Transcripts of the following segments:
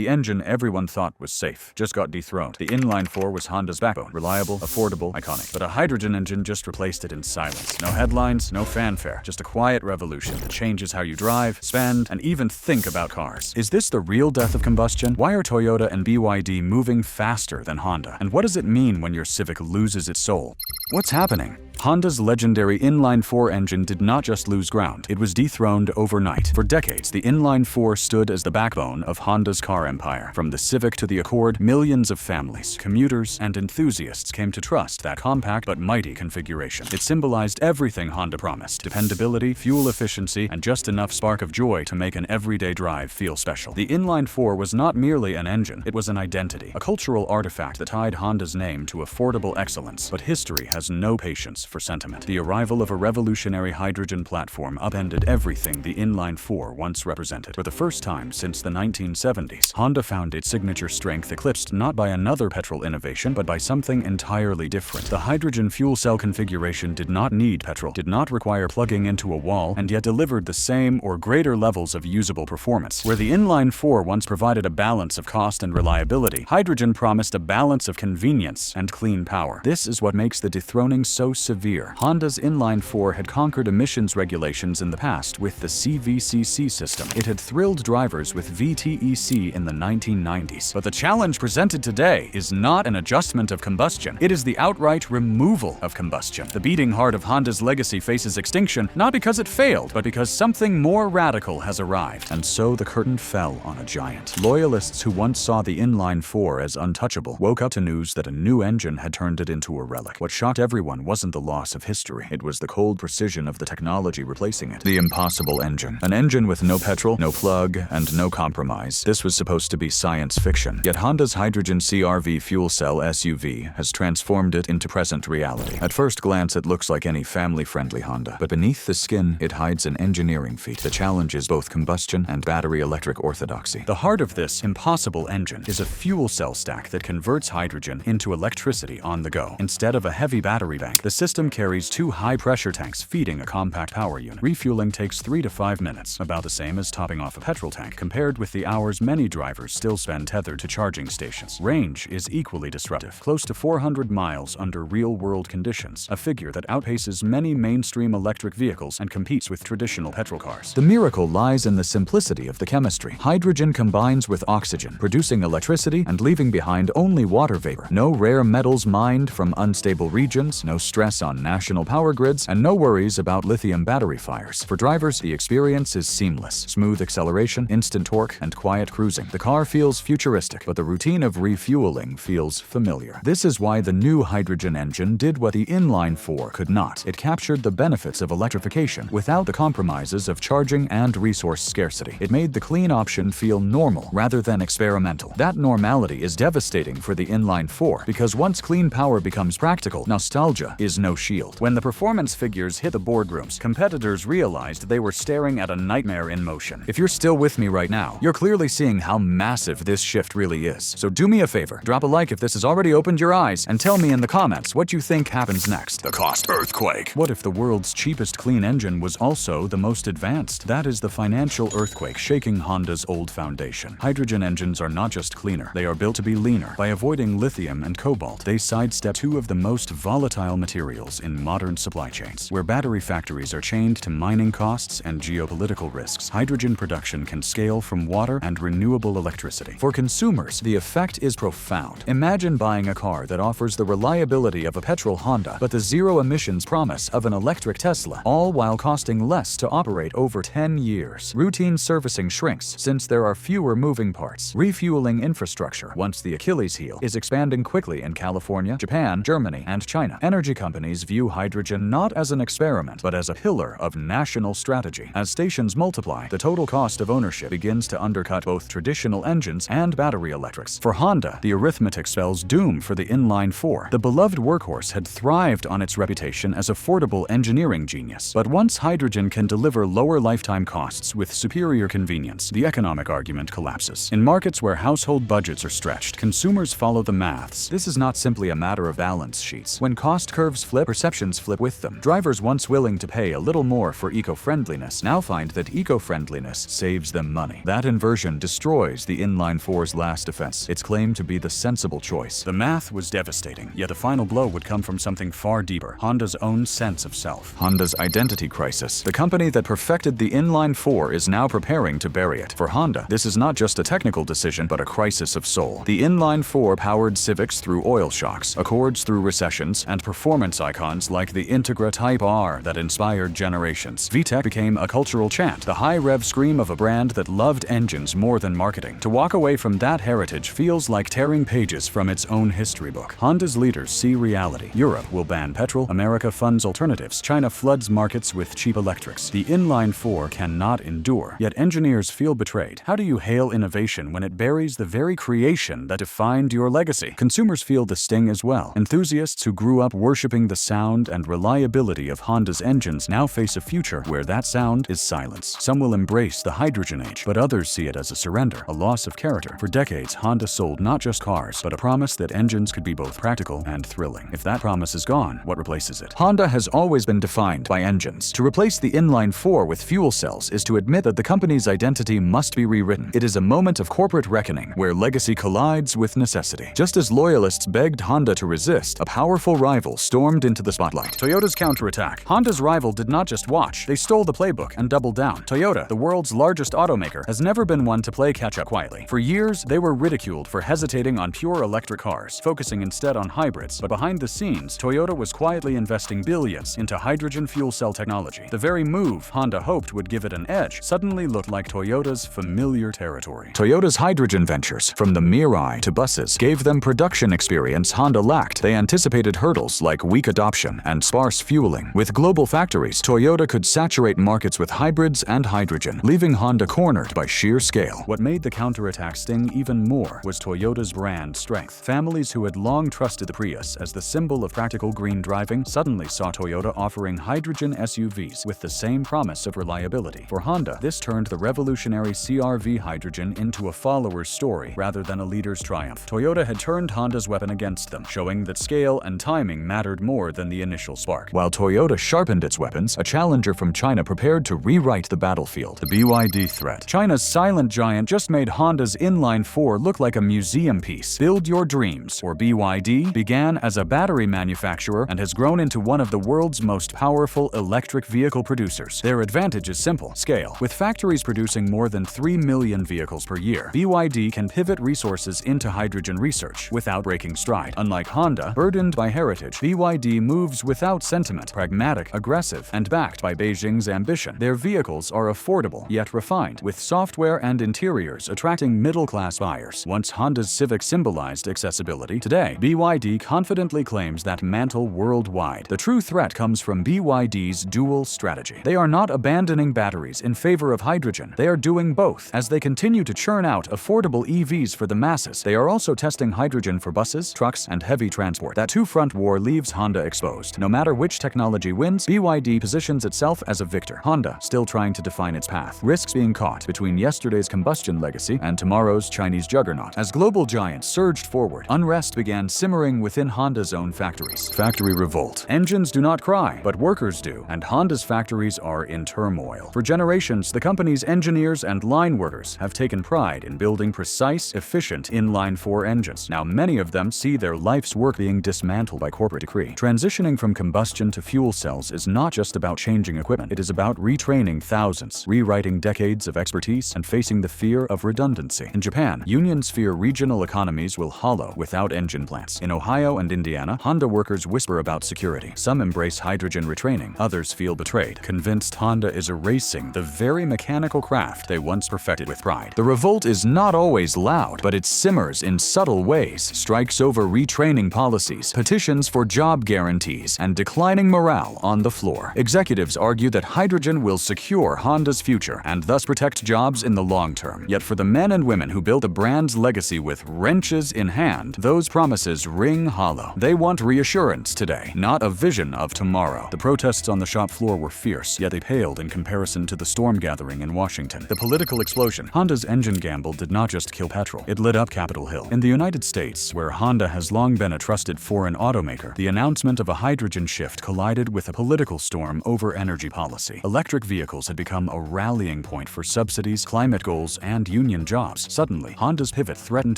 The engine everyone thought was safe just got dethroned. The Inline-4 was Honda's backbone, reliable, affordable, iconic. But a hydrogen engine just replaced it in silence. No headlines, no fanfare, just a quiet revolution that changes how you drive, spend, and even think about cars. Is this the real death of combustion? Why are Toyota and BYD moving faster than Honda? And what does it mean when your Civic loses its soul? What's happening? Honda's legendary Inline-4 engine did not just lose ground, it was dethroned overnight. For decades, the Inline-4 stood as the backbone of Honda's car empire. From the Civic to the Accord, millions of families, commuters, and enthusiasts came to trust that compact but mighty configuration. It symbolized everything Honda promised: dependability, fuel efficiency, and just enough spark of joy to make an everyday drive feel special. The Inline-4 was not merely an engine, it was an identity, a cultural artifact that tied Honda's name to affordable excellence. But history has no patience for sentiment. The arrival of a revolutionary hydrogen platform upended everything the Inline-4 once represented. For the first time since the 1970s, Honda found its signature strength eclipsed not by another petrol innovation, but by something entirely different. The hydrogen fuel cell configuration did not need petrol, did not require plugging into a wall, and yet delivered the same or greater levels of usable performance. Where the Inline-4 once provided a balance of cost and reliability, hydrogen promised a balance of convenience and clean power. This is what makes the dethroning so severe. Honda's Inline-4 had conquered emissions regulations in the past with the CVCC system. It had thrilled drivers with VTEC in the 1990s. But the challenge presented today is not an adjustment of combustion. It is the outright removal of combustion. The beating heart of Honda's legacy faces extinction, not because it failed, but because something more radical has arrived. And so the curtain fell on a giant. Loyalists who once saw the Inline-4 as untouchable woke up to news that a new engine had turned it into a relic. What shocked everyone wasn't the loss of history. It was the cold precision of the technology replacing it. The impossible engine. An engine with no petrol, no plug, and no compromise. This was supposed to be science fiction. Yet Honda's hydrogen CR-V fuel cell SUV has transformed it into present reality. At first glance, it looks like any family-friendly Honda. But beneath the skin, it hides an engineering feat that challenges both combustion and battery electric orthodoxy. The heart of this impossible engine is a fuel cell stack that converts hydrogen into electricity on the go. Instead of a heavy battery bank, the system carries two high-pressure tanks feeding a compact power unit. Refueling takes 3 to 5 minutes, about the same as topping off a petrol tank, compared with the hours many drivers still spend tethered to charging stations. Range is equally disruptive, close to 400 miles under real-world conditions, a figure that outpaces many mainstream electric vehicles and competes with traditional petrol cars. The miracle lies in the simplicity of the chemistry. Hydrogen combines with oxygen, producing electricity and leaving behind only water vapor. No rare metals mined from unstable regions, no stress on national power grids, and no worries about lithium battery fires. For drivers, the experience is seamless. Smooth acceleration, instant torque, and quiet cruising. The car feels futuristic, but the routine of refueling feels familiar. This is why the new hydrogen engine did what the Inline-4 could not. It captured the benefits of electrification without the compromises of charging and resource scarcity. It made the clean option feel normal rather than experimental. That normality is devastating for the Inline-4 because once clean power becomes practical, nostalgia is no shield. When the performance figures hit the boardrooms, competitors realized they were staring at a nightmare in motion. If you're still with me right now, you're clearly seeing how massive this shift really is. So do me a favor, drop a like if this has already opened your eyes, and tell me in the comments what you think happens next. The cost earthquake. What if the world's cheapest clean engine was also the most advanced? That is the financial earthquake shaking Honda's old foundation. Hydrogen engines are not just cleaner, they are built to be leaner. By avoiding lithium and cobalt, they sidestep two of the most volatile materials in modern supply chains. Where battery factories are chained to mining costs and geopolitical risks, hydrogen production can scale from water and renewable electricity. For consumers, the effect is profound. Imagine buying a car that offers the reliability of a petrol Honda, but the zero-emissions promise of an electric Tesla, all while costing less to operate over 10 years. Routine servicing shrinks since there are fewer moving parts. Refueling infrastructure, once the Achilles heel, is expanding quickly in California, Japan, Germany, and China. Energy companies view hydrogen not as an experiment, but as a pillar of national strategy. As stations multiply, the total cost of ownership begins to undercut both traditional engines and battery electrics. For Honda, the arithmetic spells doom for the Inline-4. The beloved workhorse had thrived on its reputation as affordable engineering genius. But once hydrogen can deliver lower lifetime costs with superior convenience, the economic argument collapses. In markets where household budgets are stretched, consumers follow the maths. This is not simply a matter of balance sheets. When cost curves flip flip, perceptions flip with them. Drivers once willing to pay a little more for eco-friendliness now find that eco-friendliness saves them money. That inversion destroys the Inline-4's last defense. It's claimed to be the sensible choice. The math was devastating, yet the final blow would come from something far deeper: Honda's own sense of self. Honda's identity crisis. The company that perfected the Inline-4 is now preparing to bury it. For Honda, this is not just a technical decision, but a crisis of soul. The Inline-4 powered Civics through oil shocks, Accords through recessions, and performance icons like the Integra Type R that inspired generations. VTEC became a cultural chant, the high-rev scream of a brand that loved engines more than marketing. To walk away from that heritage feels like tearing pages from its own history book. Honda's leaders see reality. Europe will ban petrol, America funds alternatives, China floods markets with cheap electrics. The Inline-4 cannot endure, yet engineers feel betrayed. How do you hail innovation when it buries the very creation that defined your legacy? Consumers feel the sting as well. Enthusiasts who grew up worshipping the sound and reliability of Honda's engines now face a future where that sound is silence. Some will embrace the hydrogen age, but others see it as a surrender, a loss of character. For decades, Honda sold not just cars, but a promise that engines could be both practical and thrilling. If that promise is gone, what replaces it? Honda has always been defined by engines. To replace the Inline-4 with fuel cells is to admit that the company's identity must be rewritten. It is a moment of corporate reckoning, where legacy collides with necessity. Just as loyalists begged Honda to resist, a powerful rival stormed into the spotlight. Toyota's Counterattack. Honda's rival did not just watch, they stole the playbook and doubled down. Toyota, the world's largest automaker, has never been one to play catch-up quietly. For years, they were ridiculed for hesitating on pure electric cars, focusing instead on hybrids. But behind the scenes, Toyota was quietly investing billions into hydrogen fuel cell technology. The very move Honda hoped would give it an edge suddenly looked like Toyota's familiar territory. Toyota's hydrogen ventures, from the Mirai to buses, gave them production experience Honda lacked. They anticipated hurdles like weak adoption and sparse fueling. With global factories, Toyota could saturate markets with hybrids and hydrogen, leaving Honda cornered by sheer scale. What made the Counterattack sting even more was Toyota's brand strength. Families who had long trusted the Prius as the symbol of practical green driving suddenly saw Toyota offering hydrogen SUVs with the same promise of reliability. For Honda, this turned the revolutionary CR-V hydrogen into a follower's story rather than a leader's triumph. Toyota had turned Honda's weapon against them, showing that scale and timing mattered more than the initial spark. While Toyota sharpened its weapons, a challenger from China prepared to rewrite the battlefield: the BYD Threat. China's silent giant just made Honda's Inline-4 look like a museum piece. Build Your Dreams, or BYD, began as a battery manufacturer and has grown into one of the world's most powerful electric vehicle producers. Their advantage is simple: scale. With factories producing more than 3 million vehicles per year, BYD can pivot resources into hydrogen research without breaking stride. Unlike Honda, burdened by heritage, BYD moves without sentiment, pragmatic, aggressive, and backed by Beijing's ambition. Their vehicles are affordable, yet refined, with software and interiors attracting middle-class buyers. Once Honda's Civic symbolized accessibility, today, BYD confidently claims that mantle worldwide. The true threat comes from BYD's dual strategy. They are not abandoning batteries in favor of hydrogen. They are doing both. As they continue to churn out affordable EVs for the masses, they are also testing hydrogen for buses, trucks, and heavy transport. That two-front war leaves Honda exposed. No matter which technology wins, BYD positions itself as a victor. Honda, still trying to define its path, risks being caught between yesterday's combustion legacy and tomorrow's Chinese juggernaut. As global giants surged forward, unrest began simmering within Honda's own factories. Factory revolt. Engines do not cry, but workers do, and Honda's factories are in turmoil. For generations, the company's engineers and line workers have taken pride in building precise, efficient Inline-4 engines. Now, many of them see their life's work being dismantled by corporate decree. Transitioning from combustion to fuel cells is not just about changing equipment. It is about retraining thousands, rewriting decades of expertise, and facing the fear of redundancy. In Japan, unions fear regional economies will hollow without engine plants. In Ohio and Indiana, Honda workers whisper about security. Some embrace hydrogen retraining, others feel betrayed, convinced Honda is erasing the very mechanical craft they once perfected with pride. The revolt is not always loud, but it simmers in subtle ways. Strikes over retraining policies, petitions for job guarantees, and declining morale on the floor. Executives argue that hydrogen will secure Honda's future and thus protect jobs in the long term. Yet for the men and women who built the brand's legacy with wrenches in hand, those promises ring hollow. They want reassurance today, not a vision of tomorrow. The protests on the shop floor were fierce, yet they paled in comparison to the storm gathering in Washington. The political explosion. Honda's engine gamble did not just kill petrol, it lit up Capitol Hill. In the United States, where Honda has long been a trusted foreign automaker, the announcement announcement of a hydrogen shift collided with a political storm over energy policy. Electric vehicles had become a rallying point for subsidies, climate goals, and union jobs. Suddenly, Honda's pivot threatened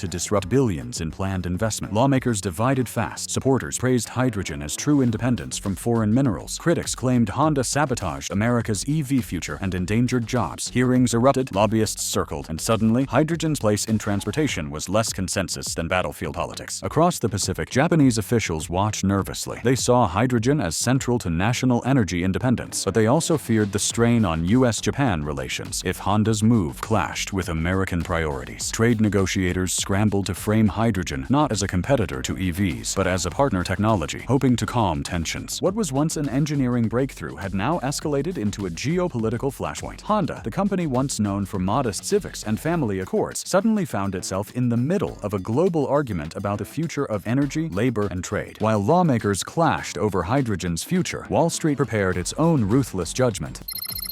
to disrupt billions in planned investment. Lawmakers divided fast. Supporters praised hydrogen as true independence from foreign minerals. Critics claimed Honda sabotaged America's EV future and endangered jobs. Hearings erupted, lobbyists circled, and suddenly, hydrogen's place in transportation was less consensus than battlefield politics. Across the Pacific, Japanese officials watched nervously. They saw hydrogen as central to national energy independence, but they also feared the strain on US-Japan relations if Honda's move clashed with American priorities. Trade negotiators scrambled to frame hydrogen not as a competitor to EVs, but as a partner technology, hoping to calm tensions. What was once an engineering breakthrough had now escalated into a geopolitical flashpoint. Honda, the company once known for modest Civics and family Accords, suddenly found itself in the middle of a global argument about the future of energy, labor, and trade. While lawmakers clashed over hydrogen's future, Wall Street prepared its own ruthless judgment.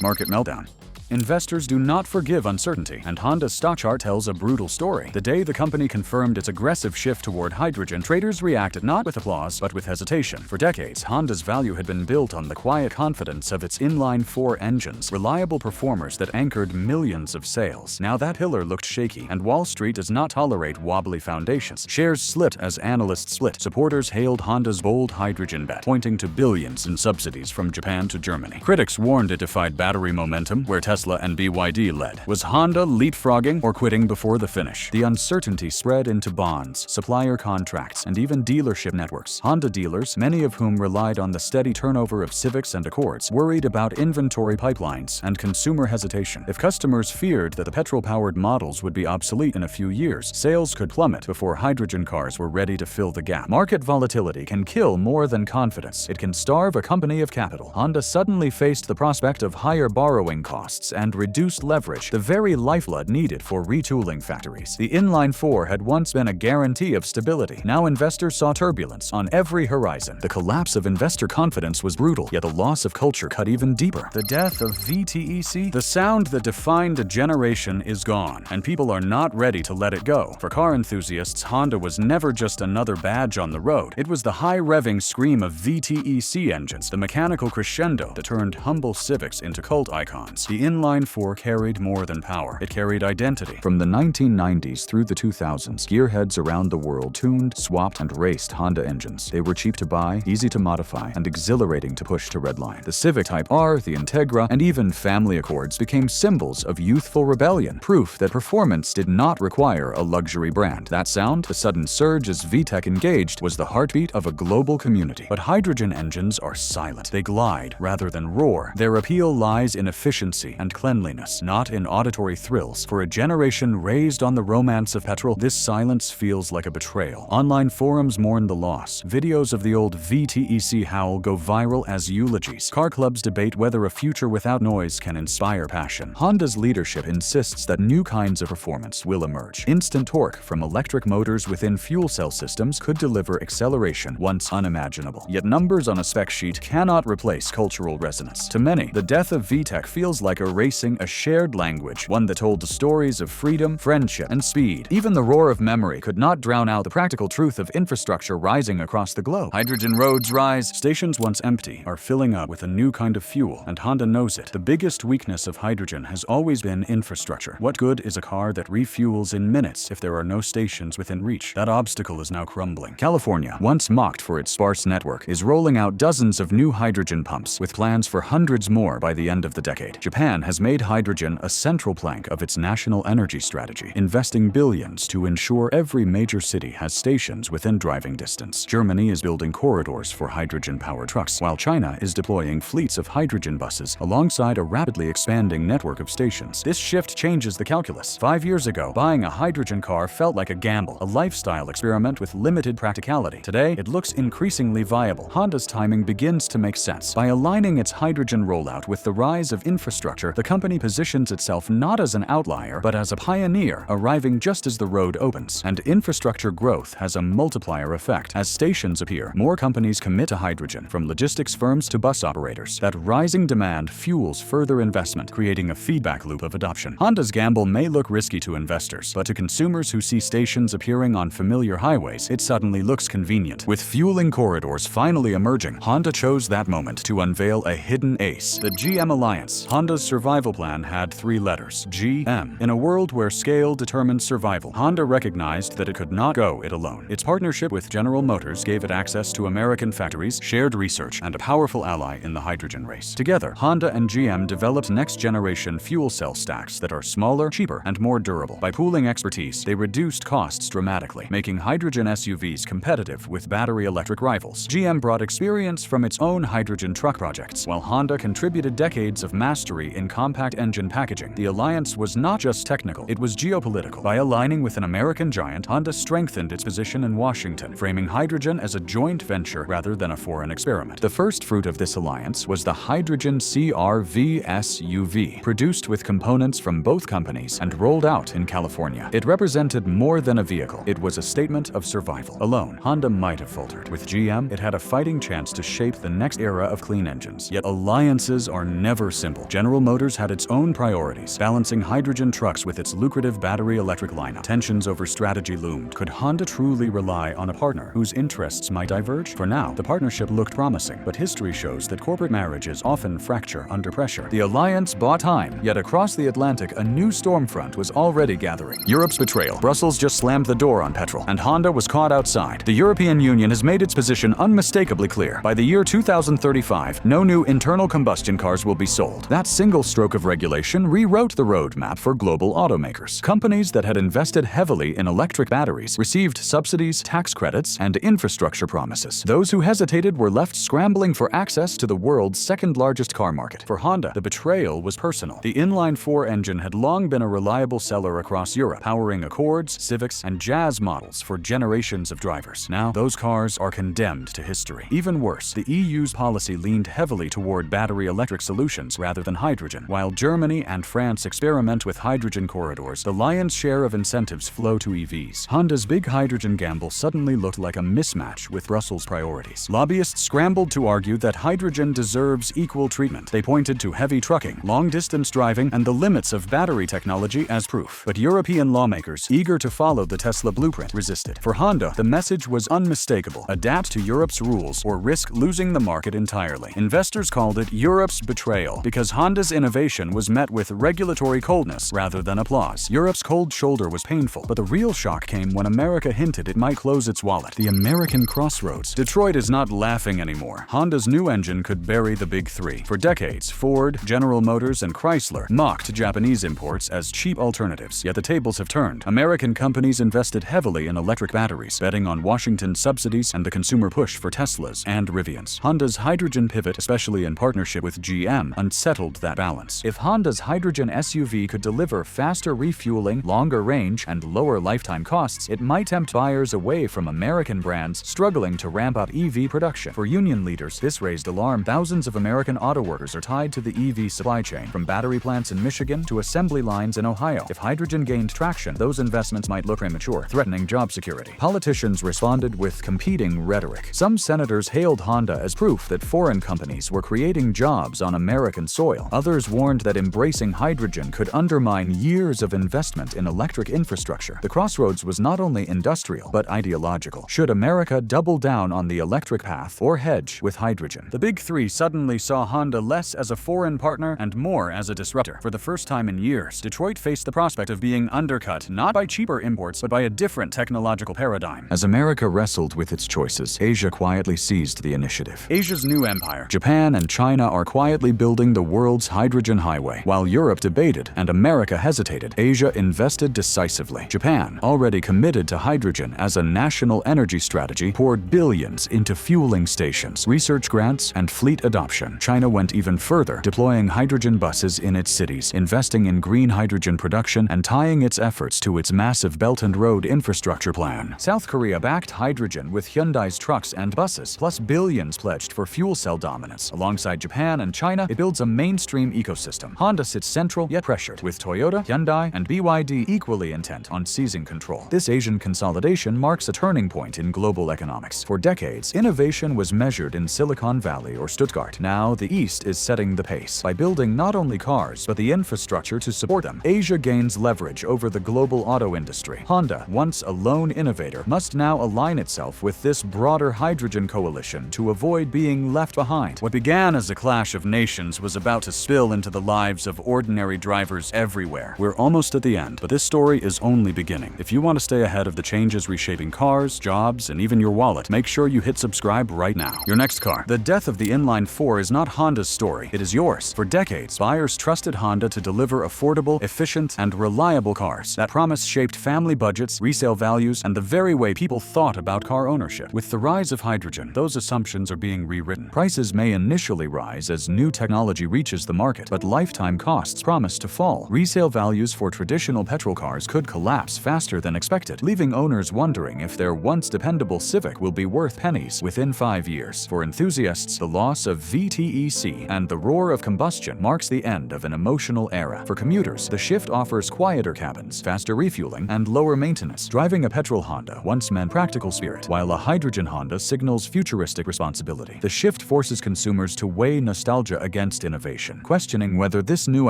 Market meltdown. Investors do not forgive uncertainty, and Honda's stock chart tells a brutal story. The day the company confirmed its aggressive shift toward hydrogen, traders reacted not with applause, but with hesitation. For decades, Honda's value had been built on the quiet confidence of its inline-4 engines, reliable performers that anchored millions of sales. Now that pillar looked shaky, and Wall Street does not tolerate wobbly foundations. Shares slipped as analysts split. Supporters hailed Honda's bold hydrogen bet, pointing to billions in subsidies from Japan to Germany. Critics warned it defied battery momentum, where Tesla and BYD led. Was Honda leapfrogging or quitting before the finish? The uncertainty spread into bonds, supplier contracts, and even dealership networks. Honda dealers, many of whom relied on the steady turnover of Civics and Accords, worried about inventory pipelines and consumer hesitation. If customers feared that the petrol-powered models would be obsolete in a few years, sales could plummet before hydrogen cars were ready to fill the gap. Market volatility can kill more than confidence. It can starve a company of capital. Honda suddenly faced the prospect of higher borrowing costs and reduced leverage, the very lifeblood needed for retooling factories. The Inline-4 had once been a guarantee of stability. Now investors saw turbulence on every horizon. The collapse of investor confidence was brutal, yet the loss of culture cut even deeper. The death of VTEC, the sound that defined a generation, is gone, and people are not ready to let it go. For car enthusiasts, Honda was never just another badge on the road. It was the high-revving scream of VTEC engines, the mechanical crescendo that turned humble Civics into cult icons. The Inline-4 carried more than power. It carried identity. From the 1990s through the 2000s, gearheads around the world tuned, swapped, and raced Honda engines. They were cheap to buy, easy to modify, and exhilarating to push to redline. The Civic Type R, the Integra, and even family Accords became symbols of youthful rebellion, proof that performance did not require a luxury brand. That sound, the sudden surge as VTEC engaged, was the heartbeat of a global community. But hydrogen engines are silent. They glide rather than roar. Their appeal lies in efficiency and cleanliness, not in auditory thrills. For a generation raised on the romance of petrol, this silence feels like a betrayal. Online forums mourn the loss. Videos of the old VTEC howl go viral as eulogies. Car clubs debate whether a future without noise can inspire passion. Honda's leadership insists that new kinds of performance will emerge. Instant torque from electric motors within fuel cell systems could deliver acceleration once unimaginable. Yet numbers on a spec sheet cannot replace cultural resonance. To many, the death of VTEC feels like erasing a shared language, one that told the stories of freedom, friendship, and speed. Even the roar of memory could not drown out the practical truth of infrastructure rising across the globe. Hydrogen roads rise. Stations once empty are filling up with a new kind of fuel, and Honda knows it. The biggest weakness of hydrogen has always been infrastructure. What good is a car that refuels in minutes if there are no stations within reach? That obstacle is now crumbling. California, once mocked for its sparse network, is rolling out dozens of new hydrogen pumps, with plans for hundreds more by the end of the decade. Japan has made hydrogen a central plank of its national energy strategy, investing billions to ensure every major city has stations within driving distance. Germany is building corridors for hydrogen-powered trucks, while China is deploying fleets of hydrogen buses alongside a rapidly expanding network of stations. This shift changes the calculus. 5 years ago, buying a hydrogen car felt like a gamble, a lifestyle experiment with limited practicality. Today, it looks increasingly viable. Honda's timing begins to make sense. By aligning its hydrogen rollout with the rise of infrastructure, Here, the company positions itself not as an outlier, but as a pioneer, arriving just as the road opens. And infrastructure growth has a multiplier effect. As stations appear, more companies commit to hydrogen, from logistics firms to bus operators. That rising demand fuels further investment, creating a feedback loop of adoption. Honda's gamble may look risky to investors, but to consumers who see stations appearing on familiar highways, it suddenly looks convenient. With fueling corridors finally emerging, Honda chose that moment to unveil a hidden ace: the GM Alliance. Honda's survival plan had 3 letters: GM. In a world where scale determines survival, Honda recognized that it could not go it alone. Its partnership with General Motors gave it access to American factories, shared research, and a powerful ally in the hydrogen race. Together, Honda and GM developed next-generation fuel cell stacks that are smaller, cheaper, and more durable. By pooling expertise, they reduced costs dramatically, making hydrogen SUVs competitive with battery electric rivals. GM brought experience from its own hydrogen truck projects, while Honda contributed decades of mastery in compact engine packaging. The alliance was not just technical, it was geopolitical. By aligning with an American giant, Honda strengthened its position in Washington, framing hydrogen as a joint venture rather than a foreign experiment. The first fruit of this alliance was the Hydrogen CR-V SUV, produced with components from both companies and rolled out in California. It represented more than a vehicle. It was a statement of survival. Alone, Honda might have faltered. With GM, it had a fighting chance to shape the next era of clean engines. Yet alliances are never simple. General Motors had its own priorities, balancing hydrogen trucks with its lucrative battery electric lineup. Tensions over strategy loomed. Could Honda truly rely on a partner whose interests might diverge? For now, the partnership looked promising, but history shows that corporate marriages often fracture under pressure. The alliance bought time, yet across the Atlantic, a new storm front was already gathering. Europe's betrayal. Brussels just slammed the door on petrol, and Honda was caught outside. The European Union has made its position unmistakably clear. By the year 2035, no new internal combustion cars will be sold. That single stroke of regulation rewrote the roadmap for global automakers. Companies that had invested heavily in electric batteries received subsidies, tax credits, and infrastructure promises. Those who hesitated were left scrambling for access to the world's second-largest car market. For Honda, the betrayal was personal. The inline-4 engine had long been a reliable seller across Europe, powering Accords, Civics, and Jazz models for generations of drivers. Now, those cars are condemned to history. Even worse, the EU's policy leaned heavily toward battery electric solutions rather than hydrogen. While Germany and France experiment with hydrogen corridors, the lion's share of incentives flow to EVs. Honda's big hydrogen gamble suddenly looked like a mismatch with Brussels' priorities. Lobbyists scrambled to argue that hydrogen deserves equal treatment. They pointed to heavy trucking, long-distance driving, and the limits of battery technology as proof. But European lawmakers, eager to follow the Tesla blueprint, resisted. For Honda, the message was unmistakable: adapt to Europe's rules or risk losing the market entirely. Investors called it Europe's betrayal because Honda's innovation was met with regulatory coldness rather than applause. Europe's cold shoulder was painful, but the real shock came when America hinted it might close its wallet. The American Crossroads. Detroit is not laughing anymore. Honda's new engine could bury the big three. For decades, Ford, General Motors, and Chrysler mocked Japanese imports as cheap alternatives. Yet the tables have turned. American companies invested heavily in electric batteries, betting on Washington subsidies and the consumer push for Teslas and Rivians. Honda's hydrogen pivot, especially in partnership with GM, unsettled that balance. If Honda's hydrogen SUV could deliver faster refueling, longer range, and lower lifetime costs, it might tempt buyers away from American brands struggling to ramp up EV production. For union leaders, this raised alarm. Thousands of American auto workers are tied to the EV supply chain, from battery plants in Michigan to assembly lines in Ohio. If hydrogen gained traction, those investments might look premature, threatening job security. Politicians responded with competing rhetoric. Some senators hailed Honda as proof that foreign companies were creating jobs on American soil. Others warned that embracing hydrogen could undermine years of investment in electric infrastructure. The crossroads was not only industrial, but ideological. Should America double down on the electric path or hedge with hydrogen? The big three suddenly saw Honda less as a foreign partner and more as a disruptor. For the first time in years, Detroit faced the prospect of being undercut not by cheaper imports, but by a different technological paradigm. As America wrestled with its choices, Asia quietly seized the initiative. Asia's new empire. Japan and China are quietly building the world's hydrogen highway. While Europe debated and America hesitated, Asia invested decisively. Japan, already committed to hydrogen as a national energy strategy, poured billions into fueling stations, research grants, and fleet adoption. China went even further, deploying hydrogen buses in its cities, investing in green hydrogen production, and tying its efforts to its massive Belt and Road infrastructure plan. South Korea backed hydrogen with Hyundai's trucks and buses, plus billions pledged for fuel cell dominance. Alongside Japan and China, it builds a mainstream ecosystem. Honda sits central yet pressured, with Toyota, Hyundai, and BYD equally intent on seizing control. This Asian consolidation marks a turning point in global economics. For decades, innovation was measured in Silicon Valley or Stuttgart. Now, the East is setting the pace. By building not only cars, but the infrastructure to support them, Asia gains leverage over the global auto industry. Honda, once a lone innovator, must now align itself with this broader hydrogen coalition to avoid being left behind. What began as a clash of nations was about to spill into the lives of ordinary drivers everywhere. We're almost at the end, but this story is only beginning. If you want to stay ahead of the changes reshaping cars, jobs, and even your wallet, make sure you hit subscribe right now. Your next car. The death of the Inline-4 is not Honda's story, it is yours. For decades, buyers trusted Honda to deliver affordable, efficient, and reliable cars. That promise shaped family budgets, resale values, and the very way people thought about car ownership. With the rise of hydrogen, those assumptions are being rewritten. Prices may initially rise as new technology reaches the market, but lifetime costs promise to fall. Resale values for traditional petrol cars could collapse faster than expected, leaving owners wondering if their once dependable Civic will be worth pennies within 5 years. For enthusiasts, the loss of VTEC and the roar of combustion marks the end of an emotional era. For commuters, the shift offers quieter cabins, faster refueling, and lower maintenance. Driving a petrol Honda once meant practical spirit, while a hydrogen Honda signals futuristic responsibility. The shift forces consumers to weigh nostalgia against innovation, questioning whether this new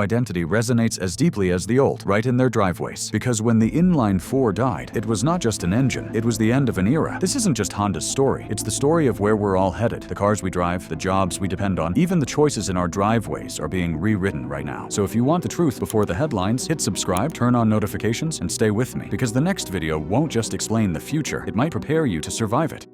identity resonates as deeply as the old, right in their driveways. Because when the Inline-4 died, it was not just an engine, it was the end of an era. This isn't just Honda's story, it's the story of where we're all headed. The cars we drive, the jobs we depend on, even the choices in our driveways are being rewritten right now. So if you want the truth before the headlines, hit subscribe, turn on notifications, and stay with me, because the next video won't just explain the future, it might prepare you to survive it.